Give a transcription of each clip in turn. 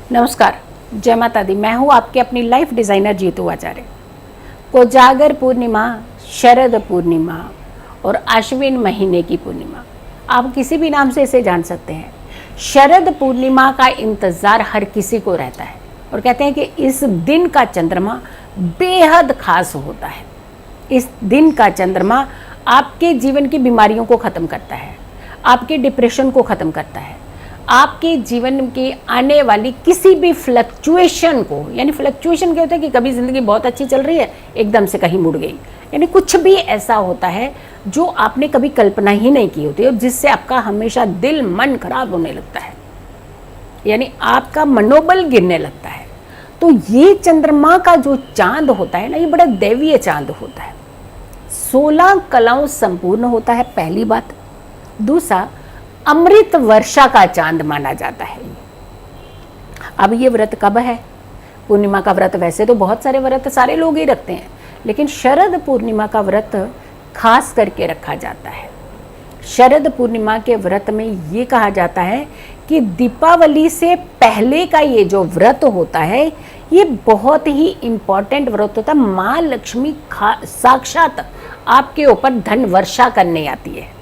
नमस्कार, जय माता दी। मैं हूँ आपके अपनी लाइफ डिज़ाइनर जीतू आचार्य। कोजागर पूर्णिमा, शरद पूर्णिमा और आश्विन महीने की पूर्णिमा, आप किसी भी नाम से इसे जान सकते हैं। शरद पूर्णिमा का इंतज़ार हर किसी को रहता है और कहते हैं कि इस दिन का चंद्रमा बेहद खास होता है। इस दिन का चंद्रमा आपके जीवन की बीमारियों को ख़त्म करता है, आपके डिप्रेशन को ख़त्म करता है, आपके जीवन की आने वाली किसी भी फ्लक्चुएशन को, यानी फ्लक्चुएशन क्या होता है कि कभी ज़िंदगी बहुत अच्छी चल रही है, एकदम से कहीं मुड़ गई, यानी कुछ भी ऐसा होता है जो आपने कभी कल्पना ही नहीं की होती और जिससे आपका हमेशा दिल मन खराब होने लगता है, यानी आपका मनोबल गिरने लगता है। तो ये चंद्रमा का जो चांद होता है ना, ये बड़ा दैवीय चांद होता है। 16 कलाओं संपूर्ण होता है, पहली बात। दूसरा, अमृत वर्षा का चांद माना जाता है। अब ये व्रत कब है? पूर्णिमा का व्रत वैसे तो बहुत सारे व्रत सारे लोग ही रखते हैं, लेकिन शरद पूर्णिमा का व्रत खास करके रखा जाता है। शरद पूर्णिमा के व्रत में ये कहा जाता है कि दीपावली से पहले का ये जो व्रत होता है, ये बहुत ही इम्पॉर्टेंट व्रत होता है। माँ लक्ष्मी साक्षात आपके ऊपर धन वर्षा करने आती है।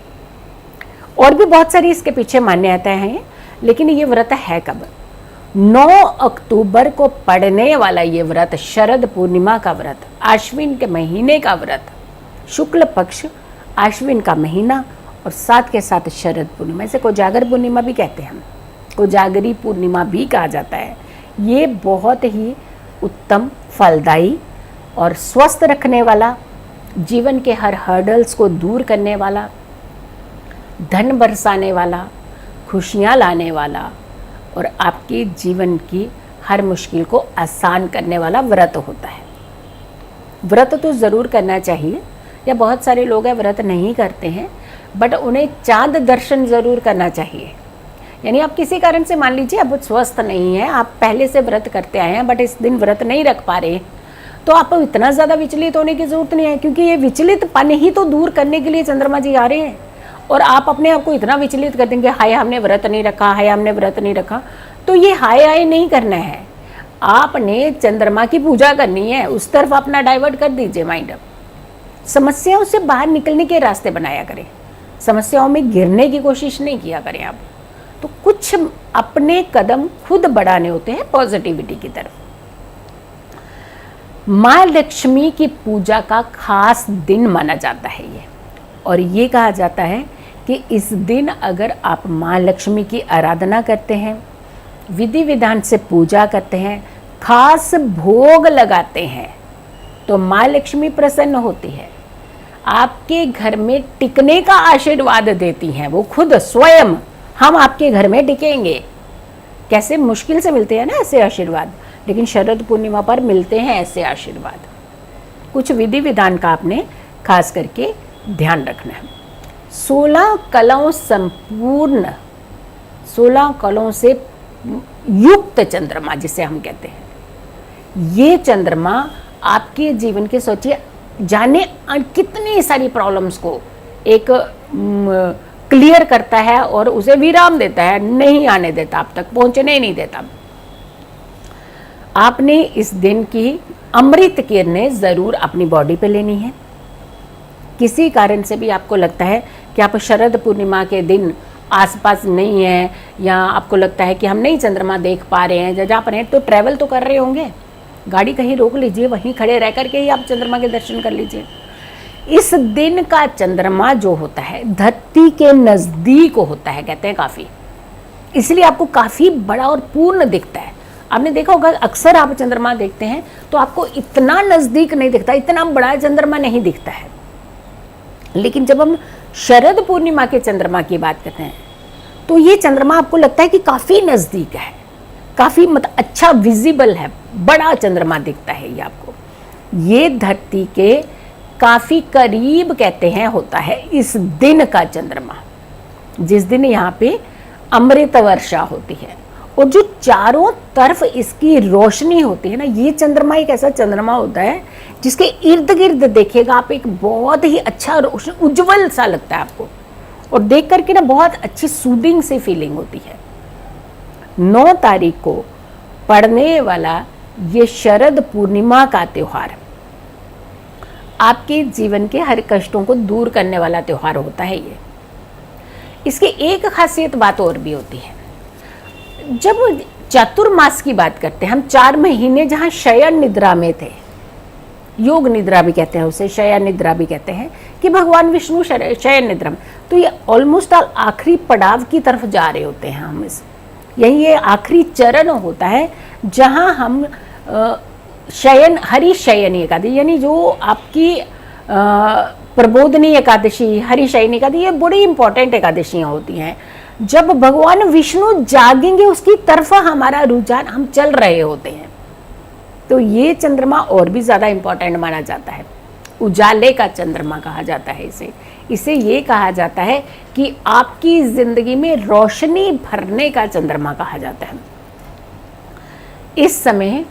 और भी बहुत सारी इसके पीछे मान्यताएं हैं, लेकिन ये व्रत है कब? 9 अक्टूबर को पड़ने वाला ये व्रत, शरद पूर्णिमा का व्रत, आश्विन के महीने का व्रत, शुक्ल पक्ष आश्विन का महीना और साथ के साथ शरद पूर्णिमा, इसे कोजागर पूर्णिमा भी कहते हैं, हम कोजागरी पूर्णिमा भी कहा जाता है। ये बहुत ही उत्तम, फलदायी और स्वस्थ रखने वाला, जीवन के हर हर्डल्स को दूर करने वाला, धन बरसाने वाला, खुशियाँ लाने वाला और आपके जीवन की हर मुश्किल को आसान करने वाला व्रत होता है। व्रत तो ज़रूर करना चाहिए, या बहुत सारे लोग हैं व्रत नहीं करते हैं, बट उन्हें चांद दर्शन ज़रूर करना चाहिए। यानी आप किसी कारण से, मान लीजिए आप स्वस्थ नहीं हैं, आप पहले से व्रत करते आए हैं बट इस दिन व्रत नहीं रख पा रहे, तो आप इतना ज़्यादा विचलित होने की ज़रूरत नहीं है, क्योंकि ये विचलितपन ही तो दूर करने के लिए चंद्रमा जी आ रहे हैं। और आप अपने आप को इतना विचलित कर देंगे, हाय हमने व्रत नहीं रखा, हाय हमने व्रत नहीं रखा, तो ये हाय हाय नहीं करना है। आपने चंद्रमा की पूजा करनी है, उस तरफ अपना डाइवर्ट कर दीजिए माइंड। समस्याओं से बाहर निकलने के रास्ते बनाया करें, समस्याओं में गिरने की कोशिश नहीं किया करें आप। तो कुछ अपने कदम खुद बढ़ाने होते हैं पॉजिटिविटी की तरफ। माँ लक्ष्मी की पूजा का खास दिन माना जाता है ये, और ये कहा जाता है कि इस दिन अगर आप माँ लक्ष्मी की आराधना करते हैं, विधि विधान से पूजा करते हैं, खास भोग लगाते हैं, तो माँ लक्ष्मी प्रसन्न होती है, आपके घर में टिकने का आशीर्वाद देती हैं। वो खुद स्वयं, हम आपके घर में टिकेंगे। कैसे मुश्किल से मिलते हैं ना ऐसे आशीर्वाद, लेकिन शरद पूर्णिमा पर मिलते हैं ऐसे आशीर्वाद। कुछ विधि विधान का आपने खास करके ध्यान रखना है। 16 कलाओं संपूर्ण, 16 कलाओं से युक्त चंद्रमा जिसे हम कहते हैं, ये चंद्रमा आपके जीवन के, सोचिए, जाने कितनी सारी प्रॉब्लम्स को एक क्लियर करता है और उसे विराम देता है, नहीं आने देता, आप तक पहुंचने नहीं देता। आपने इस दिन की अमृत किरणें ज़रूर अपनी बॉडी पे लेनी है। किसी कारण से भी आपको लगता है कि आप शरद पूर्णिमा के दिन आसपास नहीं हैं, या आपको लगता है कि हम नहीं चंद्रमा देख पा रहे हैं, जहाँ पर हैं, तो ट्रैवल तो कर रहे होंगे, गाड़ी कहीं रोक लीजिए, वहीं खड़े रह करके ही आप चंद्रमा के दर्शन कर लीजिए। इस दिन का चंद्रमा जो होता है धरती के नज़दीक होता है, कहते हैं काफ़ी, इसलिए आपको काफ़ी बड़ा और पूर्ण दिखता है। आपने देखा होगा, अक्सर आप चंद्रमा देखते हैं तो आपको इतना नज़दीक नहीं दिखता, इतना बड़ा चंद्रमा नहीं दिखता है। लेकिन जब हम शरद पूर्णिमा के चंद्रमा की बात करते हैं, तो ये चंद्रमा आपको लगता है कि काफ़ी नज़दीक है, काफ़ी अच्छा विजिबल है, बड़ा चंद्रमा दिखता है ये आपको। ये धरती के काफ़ी करीब, कहते हैं, होता है इस दिन का चंद्रमा, जिस दिन यहाँ पे अमृत वर्षा होती है और जो चारों तरफ इसकी रोशनी होती है ना, ये चंद्रमा एक ऐसा चंद्रमा होता है जिसके इर्द गिर्द देखिएगा आप, एक बहुत ही अच्छा रोशन, उज्जवल सा लगता है आपको, और देख करके ना बहुत अच्छी सूदिंग सी फीलिंग होती है। 9 तारीख को पड़ने वाला ये शरद पूर्णिमा का त्योहार आपके जीवन के हर कष्टों को दूर करने वाला त्योहार होता है। ये इसकी एक खासियत बात और भी होती है। जब चातुर्मास की बात करते हैं, हम 4 महीने जहाँ शयन निद्रा में थे, योग निद्रा भी कहते हैं उसे, शयन निद्रा भी कहते हैं, कि भगवान विष्णु शयन निद्रा में, तो ये ऑलमोस्ट आखिरी पड़ाव की तरफ जा रहे होते हैं हम। यही ये आखिरी चरण होता है जहाँ हम शयन, हरि शयनी एकादशी, यानी जो आपकी प्रबोधनी एकादशी, हरि शयनी एकादशी, ये बड़ी इंपॉर्टेंट एकादशियाँ होती हैं। जब भगवान विष्णु जागेंगे उसकी तरफ हमारा रुझान, हम चल रहे होते हैं, तो ये चंद्रमा और भी ज़्यादा इंपॉर्टेंट माना जाता है। उजाले का चंद्रमा कहा जाता है इसे ये कहा जाता है कि आपकी जिंदगी में रोशनी भरने का चंद्रमा कहा जाता है। इस समय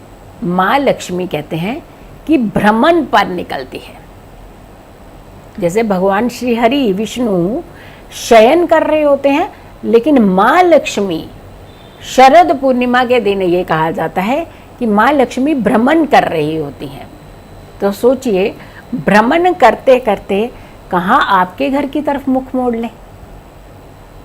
माँ लक्ष्मी कहते हैं कि भ्रमण पर निकलती है। जैसे भगवान श्री हरि विष्णु शयन कर रहे होते हैं, लेकिन माँ लक्ष्मी शरद पूर्णिमा के दिन ये कहा जाता है कि माँ लक्ष्मी भ्रमण कर रही होती हैं। तो सोचिए, भ्रमण करते करते कहाँ आपके घर की तरफ मुख मोड़ लें।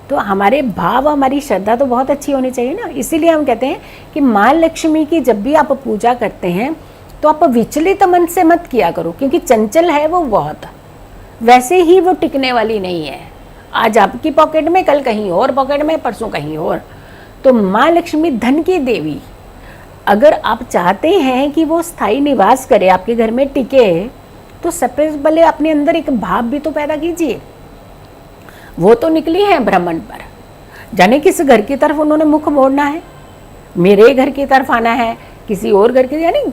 तो हमारे भाव, हमारी श्रद्धा तो बहुत अच्छी होनी चाहिए ना। इसीलिए हम कहते हैं कि माँ लक्ष्मी की जब भी आप पूजा करते हैं तो आप विचलित मन से मत किया करो, क्योंकि चंचल है वो बहुत, वैसे ही वो टिकने वाली नहीं है। आज आपकी पॉकेट में, कल कहीं और पॉकेट में, परसों कहीं और। तो माँ लक्ष्मी धन की देवी, अगर आप चाहते हैं कि वो स्थायी निवास करे, आपके घर में टिके, तो सबसे पहले अपने अंदर एक भाव भी तो पैदा कीजिए। वो तो निकली है भ्रमण पर, जाने किस घर की तरफ उन्होंने मुख मोड़ना है, मेरे घर की तरफ आना है, किसी और घर की, यानी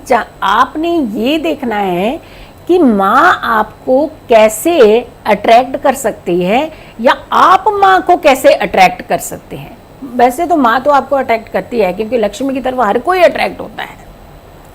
आपने ये देखना है कि माँ आपको कैसे अट्रैक्ट कर सकती है या आप माँ को कैसे अट्रैक्ट कर सकते हैं। वैसे तो माँ तो आपको अट्रैक्ट करती है, क्योंकि लक्ष्मी की तरफ हर कोई अट्रैक्ट होता है।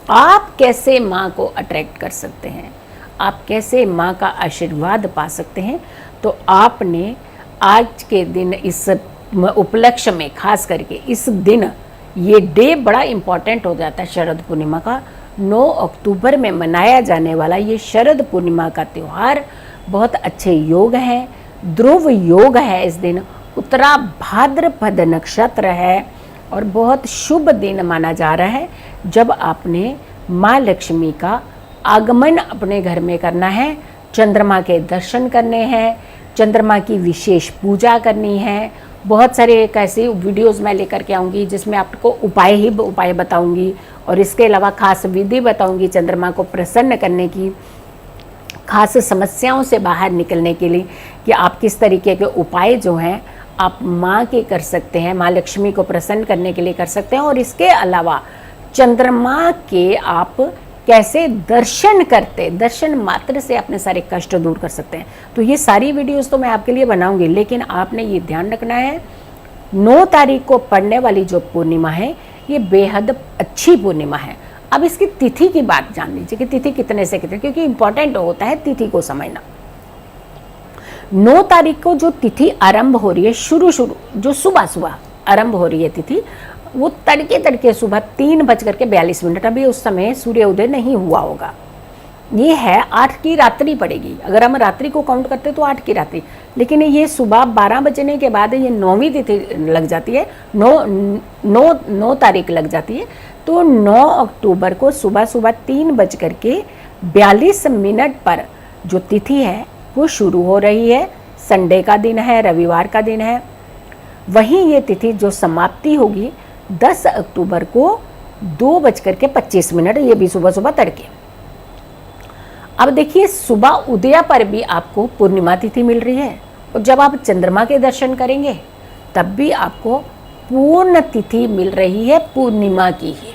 आप कैसे माँ को अट्रैक्ट कर सकते हैं, आप कैसे माँ का आशीर्वाद पा सकते हैं। तो आपने आज के दिन इस उपलक्ष्य में, खास करके इस दिन, ये डे बड़ा इम्पॉर्टेंट हो जाता है शरद पूर्णिमा का। 9 अक्टूबर में मनाया जाने वाला ये शरद पूर्णिमा का त्यौहार बहुत अच्छे योग हैं। ध्रुव योग है इस दिन, उत्तरा भाद्रपद नक्षत्र है और बहुत शुभ दिन माना जा रहा है, जब आपने माँ लक्ष्मी का आगमन अपने घर में करना है, चंद्रमा के दर्शन करने हैं, चंद्रमा की विशेष पूजा करनी है। बहुत सारे एक ऐसे वीडियोज़ मैं लेकर के आऊँगी जिसमें आपको उपाय बताऊँगी, और इसके अलावा खास विधि बताऊँगी चंद्रमा को प्रसन्न करने की, खास समस्याओं से बाहर निकलने के लिए कि आप किस तरीके के उपाय जो हैं आप माँ के कर सकते हैं, माँ लक्ष्मी को प्रसन्न करने के लिए कर सकते हैं। और इसके अलावा चंद्रमा के आप कैसे दर्शन मात्र से अपने सारे कष्ट दूर कर सकते हैं। तो ये सारी वीडियोस तो मैं आपके लिए बनाऊंगी, लेकिन आपने ये ध्यान रखना है 9 तारीख को पड़ने वाली जो पूर्णिमा है ये बेहद अच्छी पूर्णिमा है। अब इसकी तिथि की बात जान लीजिए कि तिथि कितने से कितने, क्योंकि इंपॉर्टेंट होता है तिथि को समझना। 9 तारीख को जो तिथि आरंभ हो रही है, शुरू जो सुबह आरंभ हो रही है तिथि, वो तड़के सुबह 3:42, अभी उस समय सूर्य उदय नहीं हुआ होगा। ये है 8 की रात्रि पड़ेगी, अगर हम रात्रि को काउंट करते तो 8 की रात्रि, लेकिन ये सुबह 12 बजने के बाद ये 9वीं तिथि लग जाती है, 9 तारीख लग जाती है। तो 9 अक्टूबर को सुबह 3:42 पर जो तिथि है वो शुरू हो रही है। संडे का दिन है, रविवार का दिन है। वहीं ये तिथि जो समाप्ति होगी 10 अक्टूबर को 2:25, ये भी सुबह तड़के। अब देखिए, सुबह उदय पर भी आपको पूर्णिमा तिथि मिल रही है, और जब आप चंद्रमा के दर्शन करेंगे तब भी आपको पूर्ण तिथि मिल रही है, पूर्णिमा की ही।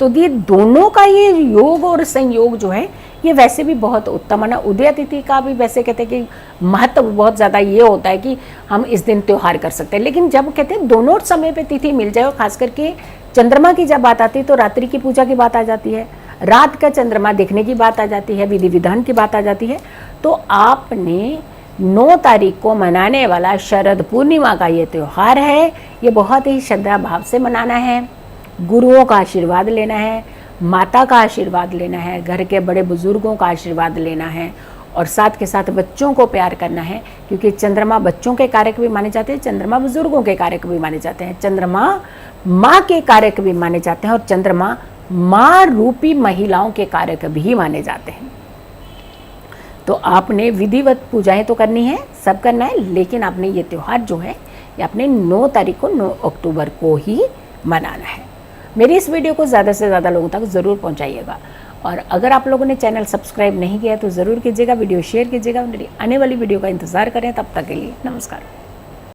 तो ये दोनों का ये योग और संयोग जो है ये वैसे भी बहुत उत्तम है ना। उदय तिथि का भी वैसे कहते हैं कि महत्व बहुत ज़्यादा ये होता है कि हम इस दिन त्यौहार कर सकते हैं, लेकिन जब कहते हैं दोनों समय पे तिथि मिल जाए, और खास करके चंद्रमा की जब बात आती है तो रात्रि की पूजा की बात आ जाती है, रात का चंद्रमा देखने की बात आ जाती है, विधि विधान की बात आ जाती है। तो आपने 9 तारीख को मनाने वाला शरद पूर्णिमा का ये त्यौहार है। ये बहुत ही श्रद्धा भाव से मनाना है, गुरुओं का आशीर्वाद लेना है, माता का आशीर्वाद लेना है, घर के बड़े बुजुर्गों का आशीर्वाद लेना है और साथ के साथ बच्चों को प्यार करना है, क्योंकि चंद्रमा बच्चों के कारक भी माने जाते हैं, चंद्रमा बुजुर्गों के कारक भी माने जाते हैं, चंद्रमा माँ के कारक भी माने जाते हैं और चंद्रमा माँ रूपी महिलाओं के कारक भी माने जाते हैं। तो आपने विधिवत पूजाएं तो करनी है, सब करना है, लेकिन आपने ये त्यौहार जो है ये आपने 9 तारीख को 9 अक्टूबर को ही मनाना है। मेरी इस वीडियो को ज़्यादा से ज़्यादा लोगों तक ज़रूर पहुंचाइएगा और अगर आप लोगों ने चैनल सब्सक्राइब नहीं किया तो ज़रूर कीजिएगा, वीडियो शेयर कीजिएगा। मेरी आने वाली वीडियो का इंतज़ार करें। तब तक के लिए नमस्कार।